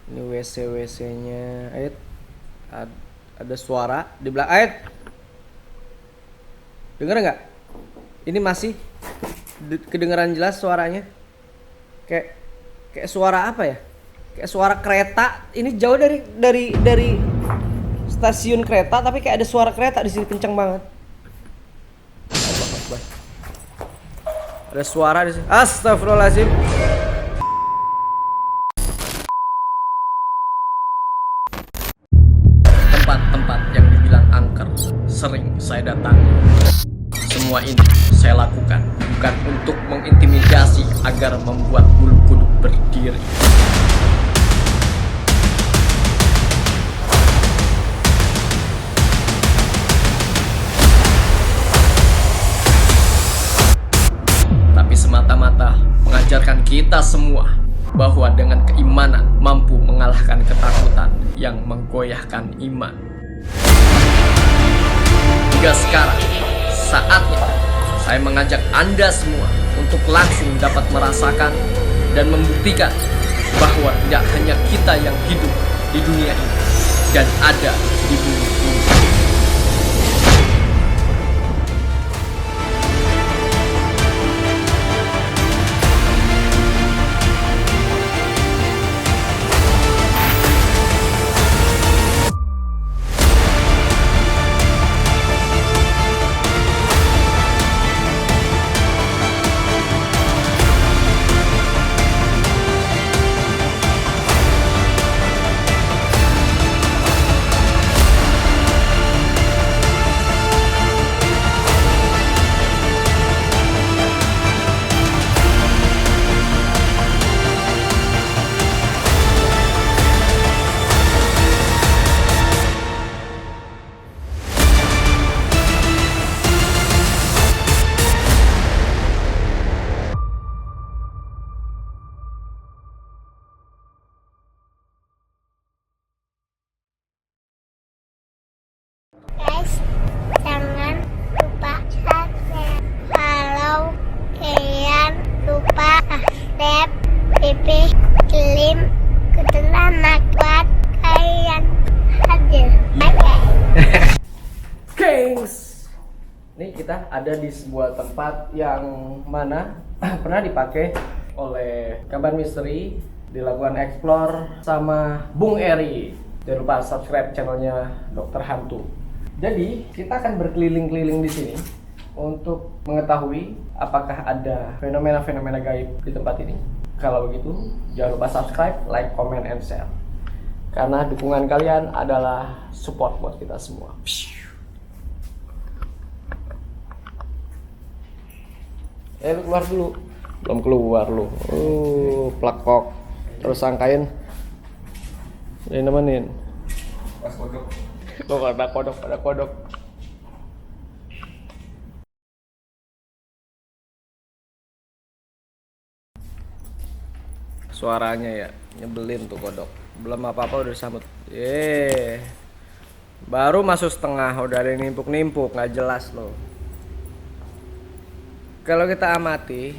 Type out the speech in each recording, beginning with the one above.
Ini WC-nya. Ait. Ada suara di belakang. Ait. Dengar nggak? Ini masih kedengeran jelas suaranya. Kayak kayak suara apa ya? Kayak suara kereta. Ini jauh dari stasiun kereta, tapi kayak ada suara kereta di sini kencang banget. Allah Akbar. Ada suara di sini. Astagfirullahaladzim. Tempat-tempat yang dibilang angker sering saya datangi. Semua ini saya lakukan bukan untuk mengintimidasi agar membuat bulu kuduk berdiri. Tapi semata-mata mengajarkan kita semua bahwa dengan keimanan mampu mengalahkan ketakutan yang menggoyahkan iman. Hingga sekarang, saatnya saya mengajak Anda semua untuk langsung dapat merasakan dan membuktikan bahwa tidak hanya kita yang hidup di dunia ini dan ada di bumi ini. Guys, jangan lupa subscribe. Kalau kalian lupa subscribe, Pipi kirim ketenangan buat kalian hadir. Bye. Gengs, ini kita ada di sebuah tempat yang mana pernah dipakai oleh Kabar Misteri, dilakukan explore sama Bung Eri. Jangan lupa subscribe channelnya Dokter Hantu. Jadi kita akan berkeliling-keliling di sini untuk mengetahui apakah ada fenomena-fenomena gaib di tempat ini. Kalau begitu, jangan lupa subscribe, like, comment, and share. Karena dukungan kalian adalah support buat kita semua. Lu keluar dulu. Belum keluar lu. Plakok. Terus sangkain ini nemenin. Pas kodok. Tuh ada kodok. Suaranya ya nyebelin tuh kodok. Belum apa-apa udah disambut. Baru masuk setengah udah ada yang nimpuk-nimpuk, nggak jelas loh. Kalau kita amati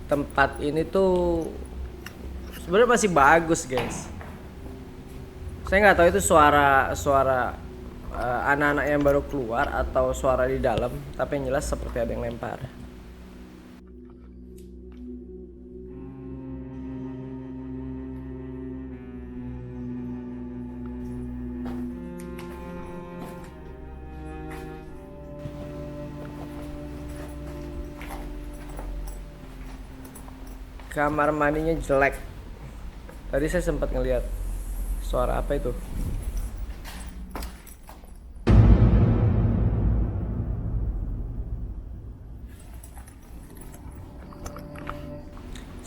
tempat ini tuh sebenarnya masih bagus, guys. Saya nggak tahu itu suara anak-anak yang baru keluar atau suara di dalam, tapi yang jelas seperti ada yang lempar. Kamar mandinya jelek. Tadi saya sempat ngelihat suara apa itu.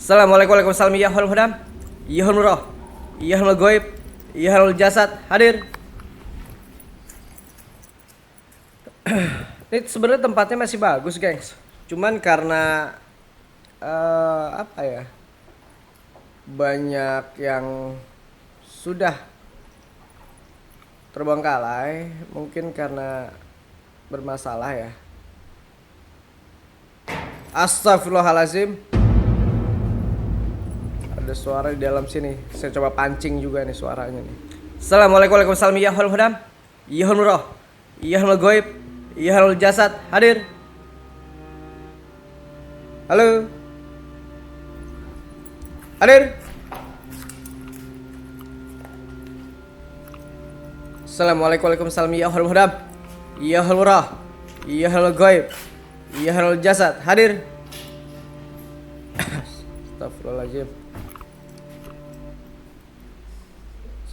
Assalamualaikum warahmatullahi wabarakatuh. Ya hal hudam, ya hal murah, ya hal goib, ya hal jasad hadir. Ini sebenarnya tempatnya masih bagus, guys. Cuman karena apa ya, banyak yang sudah terbengkalai, mungkin karena bermasalah ya. Astagfirullahaladzim. Ada suara di dalam sini. Saya coba pancing juga nih suaranya nih. Assalamualaikum warahmatullahi wabarakatuh. Ya hal hudam, ya hal murah, ya hal goib, ya hal jasad. Hadir. Halo. Hadir. Assalamualaikum warahmatullahi wabarakatuh. Ya hal hudam, ya hal murah, ya hal goib, ya hal jasad. Hadir. Astagfirullahaladzim.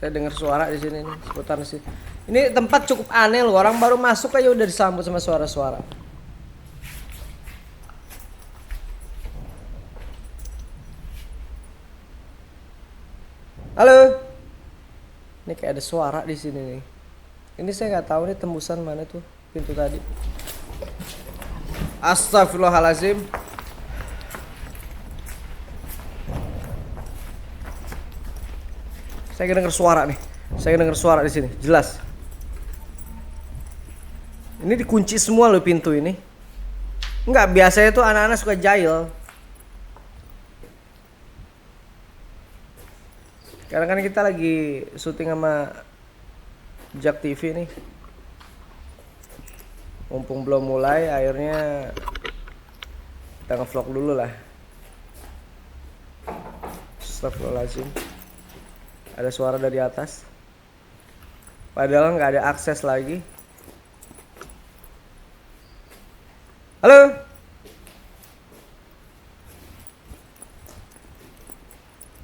Saya dengar suara di sini nih, seputar sih. Ini tempat cukup aneh loh, orang baru masuk aja udah disambut sama suara-suara. Halo. Ini kayak ada suara di sini nih. Ini saya nggak tahu nih tembusan mana tuh pintu tadi. Astagfirullahaladzim. Saya dengar suara nih. Saya dengar suara di sini, jelas. Ini dikunci semua loh pintu ini. Enggak, biasanya tuh anak-anak suka jahil. Karena kan kita lagi syuting sama Jak TV nih. Mumpung belum mulai, akhirnya kita nge-vlog dulu lah. Astagfirullahaladzim. Ada suara dari atas. Padahal nggak ada akses lagi. Halo.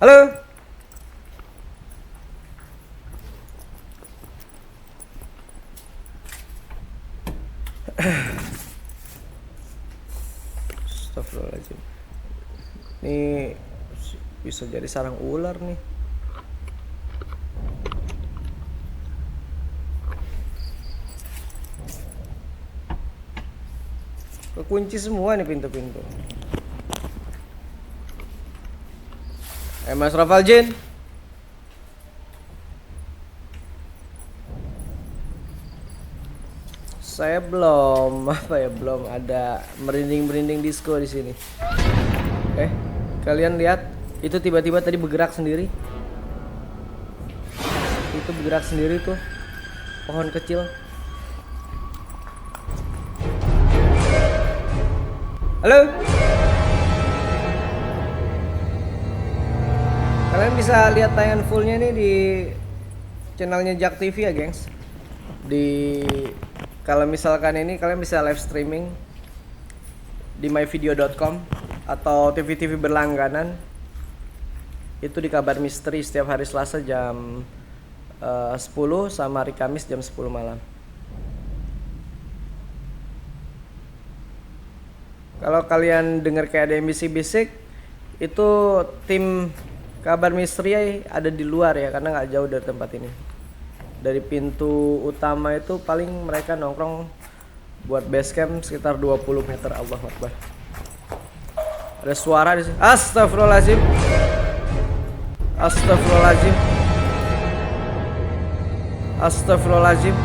Halo. Astagfirullahaladzim. Ini bisa jadi sarang ular nih. Kekunci semua nih pintu-pintu. Mas Rafal Jin. Saya belum belum ada merinding-merinding disco di sini. Kalian lihat itu tiba-tiba tadi bergerak sendiri. Itu bergerak sendiri tuh. Pohon kecil. Halo. Kalian bisa lihat tayangan fullnya nih di channelnya Jak TV ya, gengs. Kalau misalkan ini kalian bisa live streaming di myvideo.com atau TV-TV berlangganan. Itu di Kabar Misteri setiap hari Selasa jam 10 sama hari Kamis jam 10 malam. Kalau kalian dengar kayak ada yang bisik-bisik, itu tim Kabar Misteri ada di luar ya, karena nggak jauh dari tempat ini. Dari pintu utama itu paling mereka nongkrong buat base camp sekitar 20 meter. Allahu Akbar. Ada suara di sini. Astagfirullahaladzim. Astagfirullahaladzim. Astagfirullahaladzim.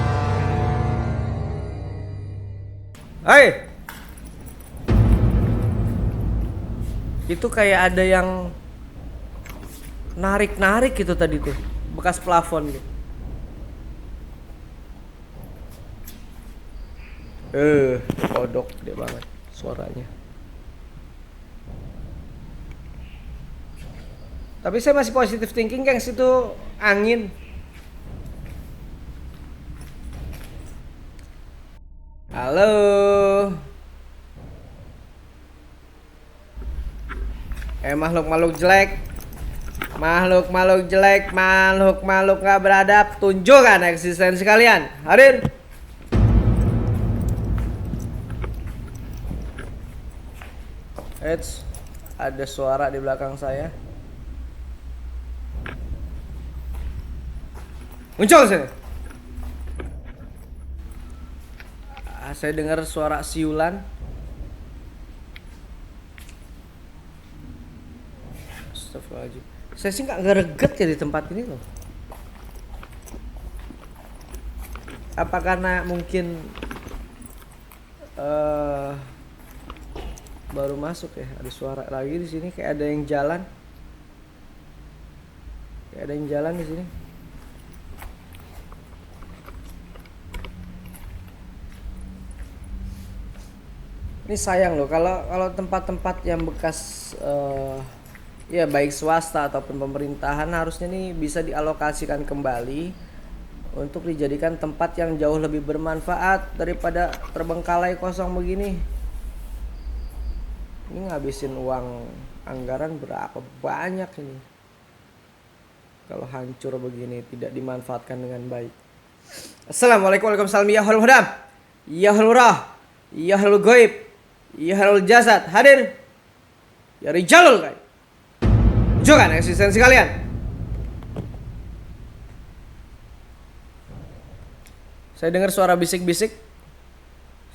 Hai. Itu kayak ada yang narik-narik gitu tadi tuh, bekas plafon gitu. Kodok gede banget suaranya. Tapi saya masih positive thinking, gengs, itu angin. Halo. Makhluk-makhluk jelek, makhluk-makhluk jelek, makhluk-makhluk gak beradab, tunjukkan eksistensi kalian. Hadir. Ada suara di belakang saya. Muncul sini. Saya dengar suara siulan. Astagfirullahaladzim. Saya sih nggak greget ya di tempat ini loh. Apa karena mungkin baru masuk ya, ada suara lagi di sini, kayak ada yang jalan. Kayak ada yang jalan di sini. Ini sayang loh kalau tempat-tempat yang bekas ya baik swasta ataupun pemerintahan harusnya nih bisa dialokasikan kembali untuk dijadikan tempat yang jauh lebih bermanfaat daripada terbengkalai kosong begini. Ini ngabisin uang anggaran berapa banyak ini. Kalau hancur begini tidak dimanfaatkan dengan baik. Assalamualaikum warahmatullahi wabarakatuh. Ya halul hudam, ya halul rah, ya halul goib, ya halul jasad. Hadir ya rijalul gaib. Tunjukkan eksistensi kalian. Saya dengar suara bisik-bisik.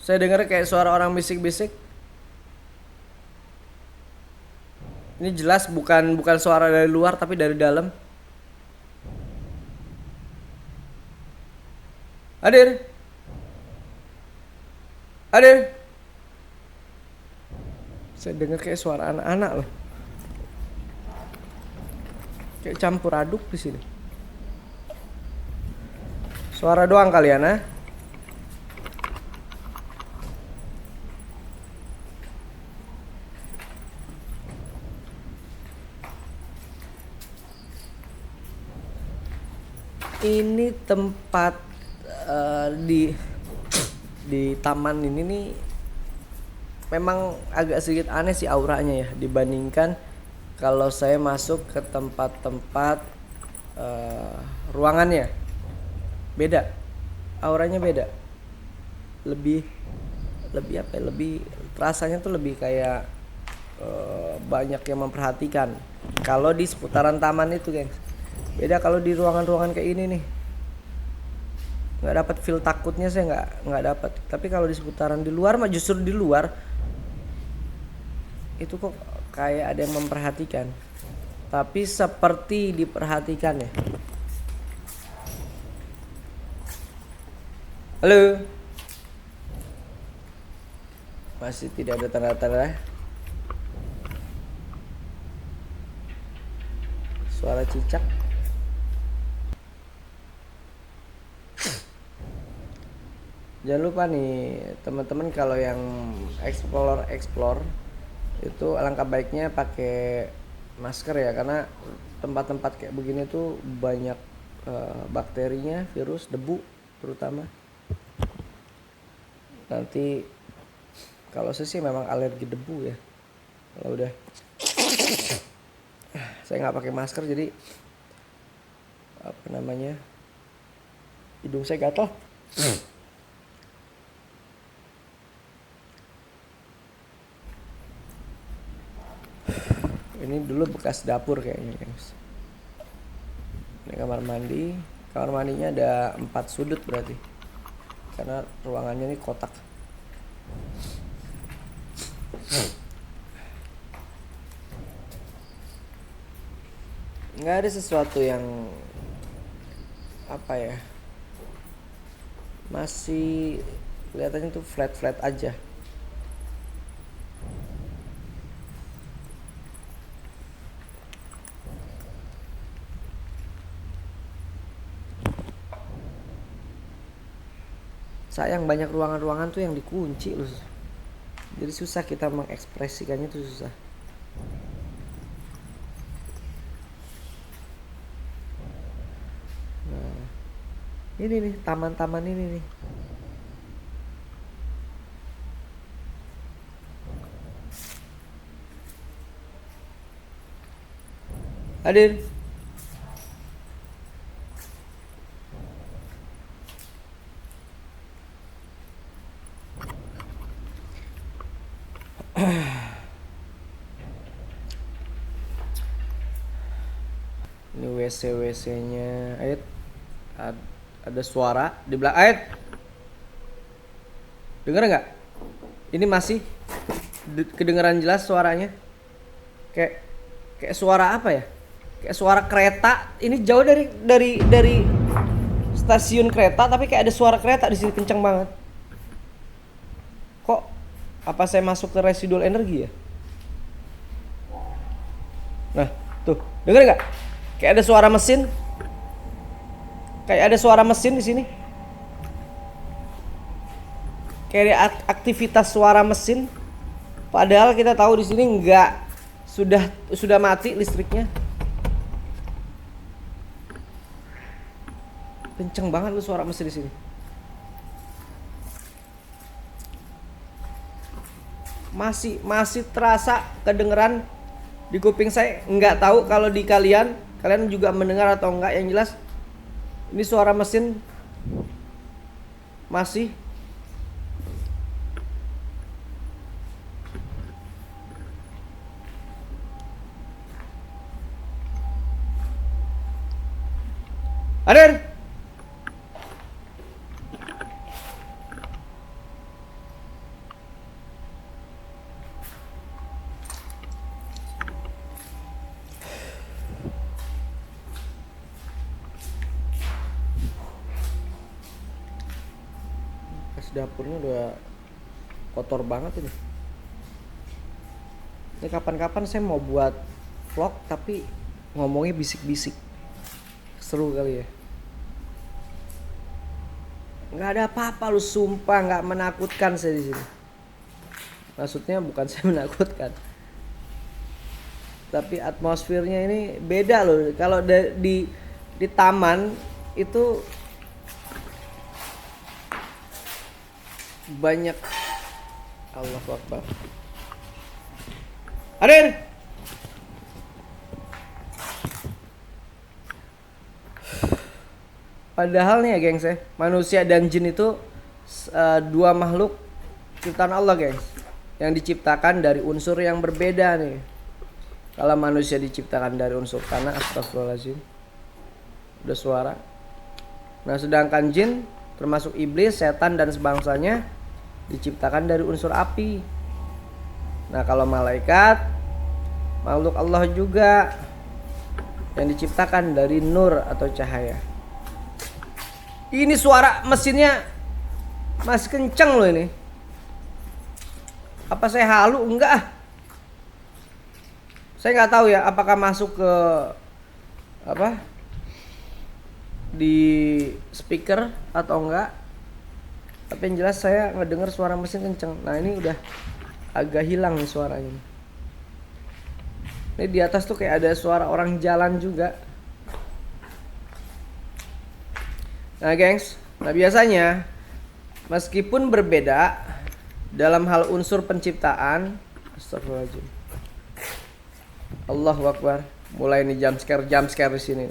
Saya dengar kayak suara orang bisik-bisik. Ini jelas bukan suara dari luar tapi dari dalam. Hadir. Hadir. Saya dengar kayak suara anak-anak loh. Kayak campur aduk di sini. Suara doang kalian, ah. Ini tempat di taman ini nih memang agak sedikit aneh sih auranya ya dibandingkan kalau saya masuk ke tempat-tempat ruangannya. Beda, auranya beda. Lebih apa ya? Lebih rasanya tuh lebih kayak banyak yang memperhatikan. Kalau di seputaran taman itu, gengs. Beda kalau di ruangan-ruangan kayak ini nih. Nggak dapat feel takutnya, saya nggak dapat. Tapi kalau di seputaran di luar mah justru di luar itu kok kayak ada yang memperhatikan. Tapi seperti diperhatikan ya. Halo. Masih tidak ada tanda-tanda. Suara cicak. Jangan lupa nih teman-teman kalau yang explore itu alangkah baiknya pakai masker ya, karena tempat-tempat kayak begini tuh banyak bakterinya, virus, debu terutama. Nanti kalau saya sih memang alergi debu ya. Kalau udah saya nggak pakai masker jadi apa namanya, hidung saya gatal. Ini dulu bekas dapur kayaknya, guys. Ini kamar mandi. Kamar mandinya ada 4 sudut berarti, karena ruangannya ini kotak. Nggak ada sesuatu yang apa ya, masih kelihatannya tuh flat aja. Sayang banyak ruangan-ruangan tuh yang dikunci loh. Jadi susah kita mengekspresikannya tuh susah. Nah, ini nih taman-taman ini nih. Hadir. Ini WC-nya. Ayat ada suara di belakang. Ayat, dengar nggak? Ini masih kedengeran jelas suaranya. Kayak suara apa ya? Kayak suara kereta. Ini jauh dari stasiun kereta, tapi kayak ada suara kereta di sini kenceng banget. Kok apa saya masuk ke residual energi ya? Nah, tuh, denger nggak? Kayak ada suara mesin. Kayak ada suara mesin di sini. Kayak ada aktivitas suara mesin. Padahal kita tahu di sini enggak, sudah mati listriknya. Kenceng banget lu suara mesin di sini. Masih terasa kedengeran di kuping saya. Nggak tahu kalau di kalian juga mendengar atau enggak. Yang jelas ini suara mesin masih. Hadir. Dapurnya udah kotor banget ini. Ini kapan-kapan saya mau buat vlog tapi ngomongnya bisik-bisik. Seru kali ya. Nggak ada apa-apa lu, sumpah nggak menakutkan saya di sini. Maksudnya bukan saya menakutkan, tapi atmosfernya ini beda loh. Kalau di taman itu banyak. Allahu Akbar. Hadir. Padahal nih ya gengs ya, manusia dan jin itu dua makhluk ciptaan Allah gengs, yang diciptakan dari unsur yang berbeda nih. Kalau manusia diciptakan dari unsur tanah, astagfirullahaladzim, udah suara. Nah sedangkan jin termasuk iblis, setan dan sebangsanya diciptakan dari unsur api. Nah kalau malaikat makhluk Allah juga yang diciptakan dari nur atau cahaya. Ini suara mesinnya masih kenceng loh ini. Apa saya halu? Enggak. Saya nggak tahu ya apakah masuk ke apa di speaker atau enggak. Tapi yang jelas saya ngedengar suara mesin kenceng. Nah ini udah agak hilang nih suaranya. Ini di atas tuh kayak ada suara orang jalan juga. Nah gengs, nah biasanya meskipun berbeda dalam hal unsur penciptaan, astagfirullahaladzim, Allahu Akbar, mulai nih jump scare di sini.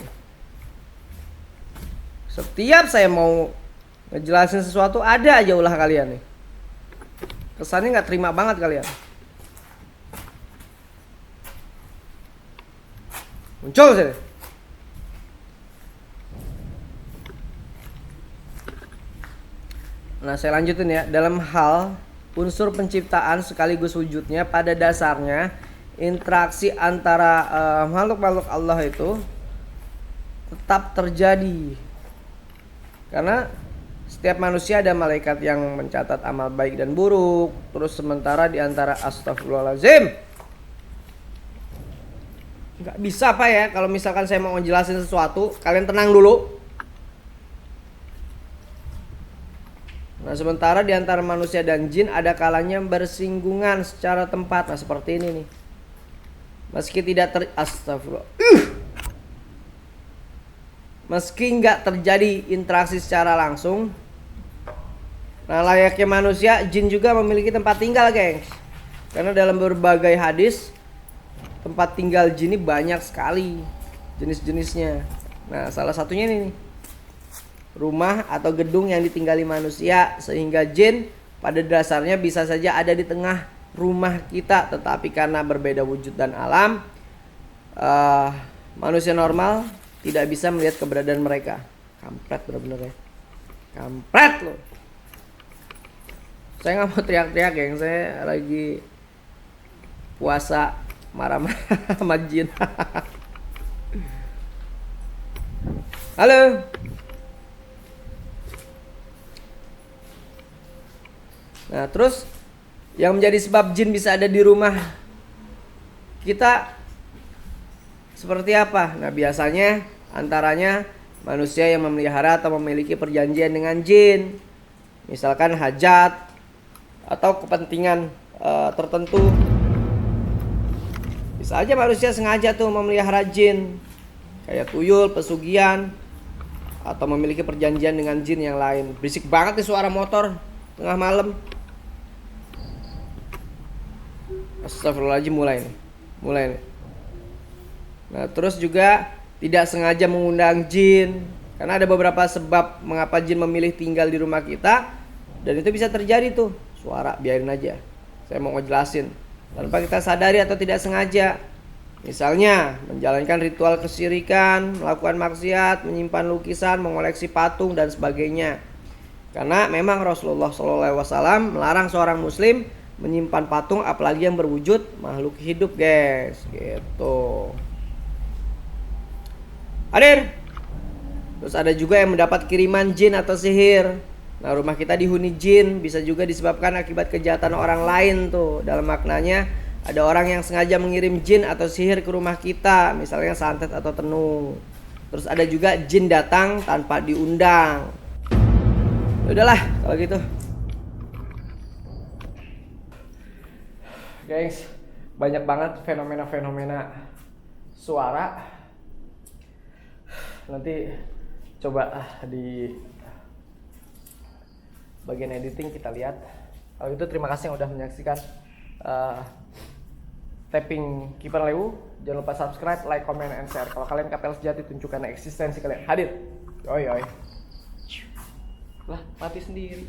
Setiap saya mau ngejelasin sesuatu ada aja ulah kalian nih. Kesannya nggak terima banget kalian. Muncul sini. Nah saya lanjutin ya. Dalam hal unsur penciptaan sekaligus wujudnya, pada dasarnya interaksi antara makhluk-makhluk Allah itu tetap terjadi. Karena setiap manusia ada malaikat yang mencatat amal baik dan buruk. Terus sementara di antara, astagfirullahaladzim, nggak bisa Pak ya, kalau misalkan saya mau ngejelasin sesuatu, kalian tenang dulu. Nah sementara di antara manusia dan jin ada kalanya bersinggungan secara tempat. Nah seperti ini nih. Meski tidak astagfirullah. Meski nggak terjadi interaksi secara langsung. Nah layaknya manusia, jin juga memiliki tempat tinggal gengs. Karena dalam berbagai hadis, tempat tinggal jin ini banyak sekali jenis-jenisnya. Nah salah satunya ini nih, rumah atau gedung yang ditinggali manusia. Sehingga jin pada dasarnya bisa saja ada di tengah rumah kita, tetapi karena berbeda wujud dan alam, manusia normal tidak bisa melihat keberadaan mereka. Kampret bener-bener ya, kampret loh. Saya nggak mau teriak-teriak geng, saya lagi puasa marah-marah sama jin. Halo. Nah terus yang menjadi sebab jin bisa ada di rumah kita seperti apa? Nah, biasanya antaranya manusia yang memelihara atau memiliki perjanjian dengan jin, misalkan hajat atau kepentingan tertentu. Bisa aja manusia sengaja tuh memelihara jin, kayak tuyul, pesugihan, atau memiliki perjanjian dengan jin yang lain. Berisik banget nih suara motor tengah malam. Astagfirullahaladzim, mulai nih. Nah, terus juga tidak sengaja mengundang jin, karena ada beberapa sebab mengapa jin memilih tinggal di rumah kita, dan itu bisa terjadi tuh. Suara biarin aja, saya mau ngejelasin. Tanpa kita sadari atau tidak sengaja. Misalnya menjalankan ritual kesyirikan, melakukan maksiat, menyimpan lukisan, mengoleksi patung dan sebagainya. Karena memang Rasulullah SAW melarang seorang muslim menyimpan patung, apalagi yang berwujud makhluk hidup, guys. Gitu. Hadir. Terus ada juga yang mendapat kiriman jin atau sihir. Nah, rumah kita dihuni jin bisa juga disebabkan akibat kejahatan orang lain tuh. Dalam maknanya, ada orang yang sengaja mengirim jin atau sihir ke rumah kita, misalnya santet atau tenung. Terus ada juga jin datang tanpa diundang. Udahlah kalau gitu. Guys, banyak banget fenomena-fenomena suara. Nanti coba di bagian editing kita lihat. Kalau gitu terima kasih yang udah menyaksikan tapping Kiper Lewu. Jangan lupa subscribe, like, comment, and share. Kalau kalian KPL sejati, tunjukkan eksistensi kalian. Hadir. Oi. Lah, mati sendiri.